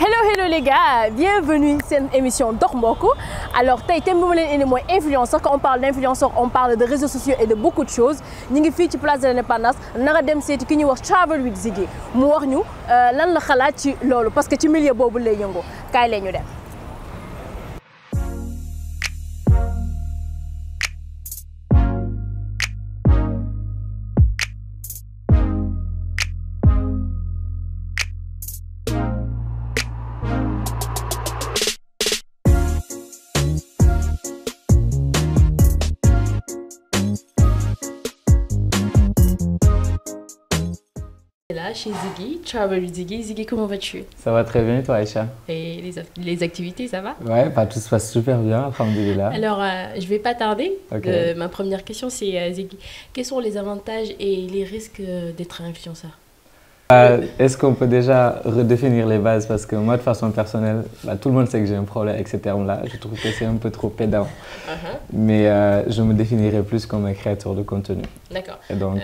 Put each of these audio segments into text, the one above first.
Hello les gars, bienvenue sur une émission Dox Mboko. Alors thème bi ma leen indi mooy influenceur. Quand on parle d'influenceur, on parle de réseaux sociaux et de beaucoup de choses. Ñu ngi fii ci place de l'Indépendance nara dem seeti ki ñuy wax Travel with Ziggy mu wax ñu lan la xalaat ci loolu parce que ci milieu boobu lay yëngu kaay leen ñu dem. Là chez Ziggy, Travel with Ziggy. Ziggy, comment vas-tu? Ça va très bien, toi Aïcha? Et les activités, ça va? Ouais, bah, tout se passe super bien, alhamdoulilah. Alors, je vais pas tarder. Okay. Ma première question, c'est Ziggy, quels sont les avantages et les risques d'être influenceur? Est-ce qu'on peut déjà redéfinir les bases? Parce que moi, de façon personnelle, bah, tout le monde sait que j'ai un problème avec ces termes-là. Je trouve que c'est un peu trop pédant. Mais je me définirais plus comme un créateur de contenu. D'accord. Et donc,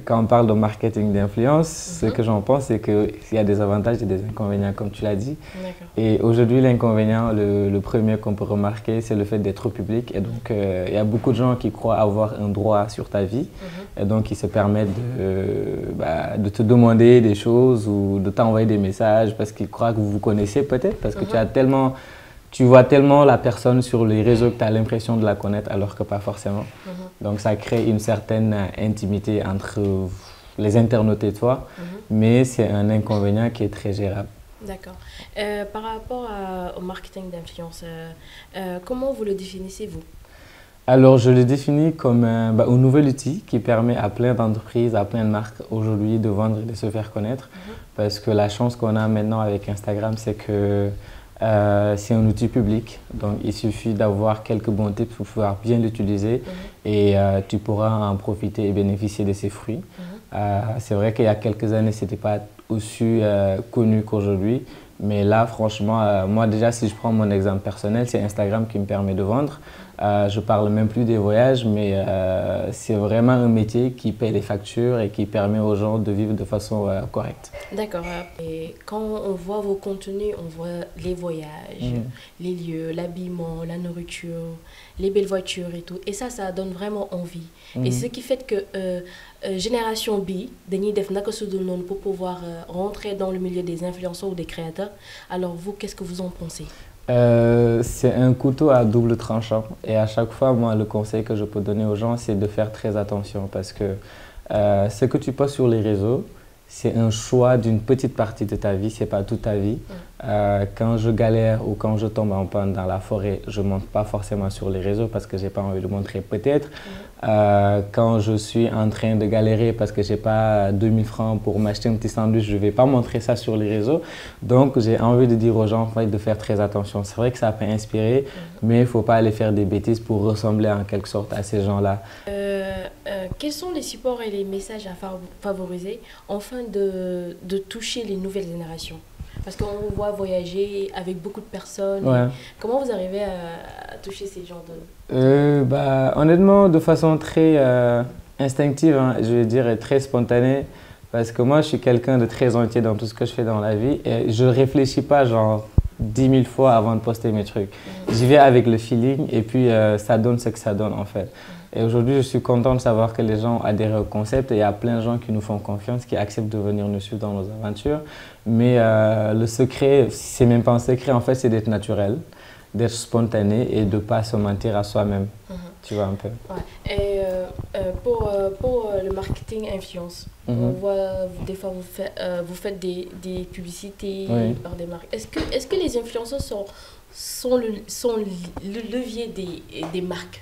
quand on parle de marketing d'influence, ce que j'en pense, c'est qu'il y a des avantages et des inconvénients, comme tu l'as dit. Et aujourd'hui, l'inconvénient, le premier qu'on peut remarquer, c'est le fait d'être public. Et donc, il y a beaucoup de gens qui croient avoir un droit sur ta vie. Et donc, ils se permettent de te demander des choses ou de t'envoyer des messages parce qu'ils croient que vous vous connaissez peut-être, parce que tu vois tellement la personne sur les réseaux que tu as l'impression de la connaître alors que pas forcément. Donc ça crée une certaine intimité entre les internautes et toi, mais c'est un inconvénient qui est très gérable. D'accord. Par rapport au marketing d'influence, comment vous le définissez-vous? Alors, je le définis comme un nouvel outil qui permet à plein d'entreprises, à plein de marques aujourd'hui de vendre et de se faire connaître. Parce que la chance qu'on a maintenant avec Instagram, c'est que c'est un outil public. Donc, il suffit d'avoir quelques bons tips pour pouvoir bien l'utiliser et tu pourras en profiter et bénéficier de ses fruits. C'est vrai qu'il y a quelques années, ce n'était pas aussi connu qu'aujourd'hui. Mais là, franchement, moi déjà, si je prends mon exemple personnel, c'est Instagram qui me permet de vendre. Je parle même plus des voyages, mais c'est vraiment un métier qui paie les factures et qui permet aux gens de vivre de façon correcte. D'accord. Et quand on voit vos contenus, on voit les voyages, les lieux, l'habillement, la nourriture, les belles voitures et tout. Et ça donne vraiment envie. Et ce qui fait que Génération B, dañuy def naka sudul non pour pouvoir rentrer dans le milieu des influenceurs ou des créateurs. Alors vous, qu'est-ce que vous en pensez? C'est un couteau à double tranchant et à chaque fois, moi, le conseil que je peux donner aux gens, c'est de faire très attention parce que ce que tu postes sur les réseaux, c'est un choix d'une petite partie de ta vie, c'est pas toute ta vie. Quand je galère ou quand je tombe en panne dans la forêt, je ne monte pas forcément sur les réseaux parce que j'ai pas envie de montrer peut-être. Quand je suis en train de galérer parce que j'ai pas 2000 francs pour m'acheter un petit sandwich, je vais pas montrer ça sur les réseaux. Donc j'ai envie de dire aux gens en fait, de faire très attention. C'est vrai que ça peut inspirer, mais il faut pas aller faire des bêtises pour ressembler en quelque sorte à ces gens-là. Quels sont les supports et les messages à favoriser afin de toucher les nouvelles générations? Parce qu'on vous voit voyager avec beaucoup de personnes. Comment vous arrivez à toucher ces gens de... Honnêtement, de façon très instinctive, hein, je vais dire, et très spontanée. Parce que moi, je suis quelqu'un de très entier dans tout ce que je fais dans la vie. Et je ne réfléchis pas genre 10 000 fois avant de poster mes trucs. J'y vais avec le feeling et puis ça donne ce que ça donne en fait. Et aujourd'hui, je suis content de savoir que les gens adhèrent au concept et il y a plein de gens qui nous font confiance, qui acceptent de venir nous suivre dans nos aventures. Mais le secret, c'est même pas un secret, en fait, c'est d'être naturel, d'être spontané et de ne pas se mentir à soi-même. Tu vois un peu. Et pour le marketing influence, on voit des fois vous faites des publicités par des marques. Est-ce que les influenceurs sont le levier des marques?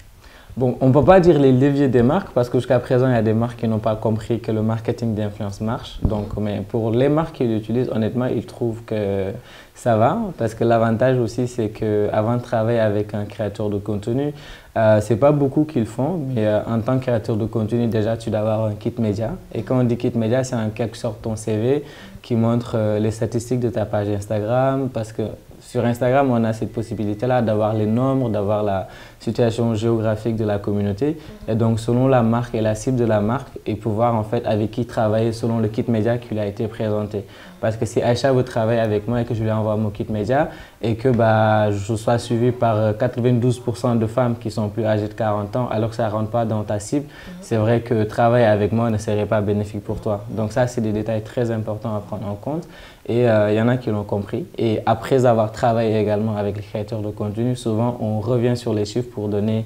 Bon, on ne peut pas dire les leviers des marques parce que jusqu'à présent, il y a des marques qui n'ont pas compris que le marketing d'influence marche. Donc, mais pour les marques qui l'utilisent, honnêtement, ils trouvent que ça va. Parce que l'avantage aussi, c'est qu'avant de travailler avec un créateur de contenu, ce n'est pas beaucoup qui le font. Mais en tant que créateur de contenu, déjà, tu dois avoir un kit média. Et quand on dit kit média, c'est en quelque sorte ton CV qui montre les statistiques de ta page Instagram. Parce que sur Instagram, on a cette possibilité-là d'avoir les nombres, d'avoir la situation géographique de la communauté. Et donc, selon la marque et la cible de la marque, et pouvoir en fait avec qui travailler selon le kit média qui lui a été présenté. Parce que si Aïcha veut travailler avec moi et que je lui envoie mon kit média et que bah, je sois suivi par 92% de femmes qui sont plus âgées de 40 ans alors que ça ne rentre pas dans ta cible, c'est vrai que travailler avec moi ne serait pas bénéfique pour toi. Donc ça, c'est des détails très importants à prendre en compte. Et il y en a qui l'ont compris. Et après avoir travaillé également avec les créateurs de contenu, souvent on revient sur les chiffres pour donner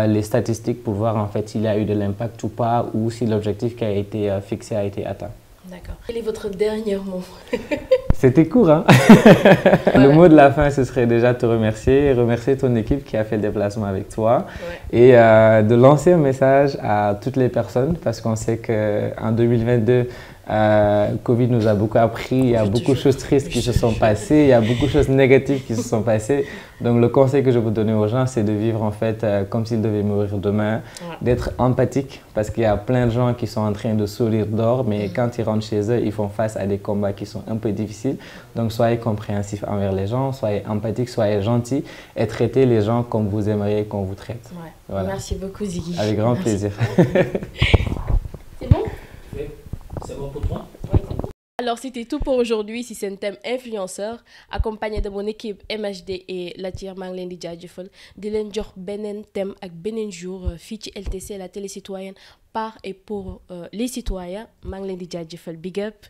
les statistiques pour voir en fait s'il y a eu de l'impact ou pas ou si l'objectif qui a été fixé a été atteint. D'accord. Quel est votre dernier mot? C'était court, hein? Le mot de la fin, ce serait déjà te remercier, remercier ton équipe qui a fait le déplacement avec toi et de lancer un message à toutes les personnes parce qu'on sait qu'en 2022, Covid nous a beaucoup appris, il y a beaucoup de choses tristes qui se sont passées, il y a beaucoup de choses négatives qui se sont passées. Donc le conseil que je veux donner aux gens, c'est de vivre en fait comme s'ils devaient mourir demain, d'être empathique parce qu'il y a plein de gens qui sont en train de sourire d'or, mais quand ils rentrent chez eux, ils font face à des combats qui sont un peu difficiles. Donc soyez compréhensifs envers les gens, soyez empathiques, soyez gentils et traitez les gens comme vous aimeriez qu'on vous traite. Voilà. Merci beaucoup Ziggy. Avec grand plaisir. C'est bon? C'est bon pour toi? Alors c'était tout pour aujourd'hui. Si c'est un thème influenceur, accompagné de mon équipe MHD et Latir maa ngi leen di jaajëfal di leen jox beneen thème ak beneen jour fii ci LTC la télé citoyenne par et pour les citoyens maa ngi leen di jaajëfal big up.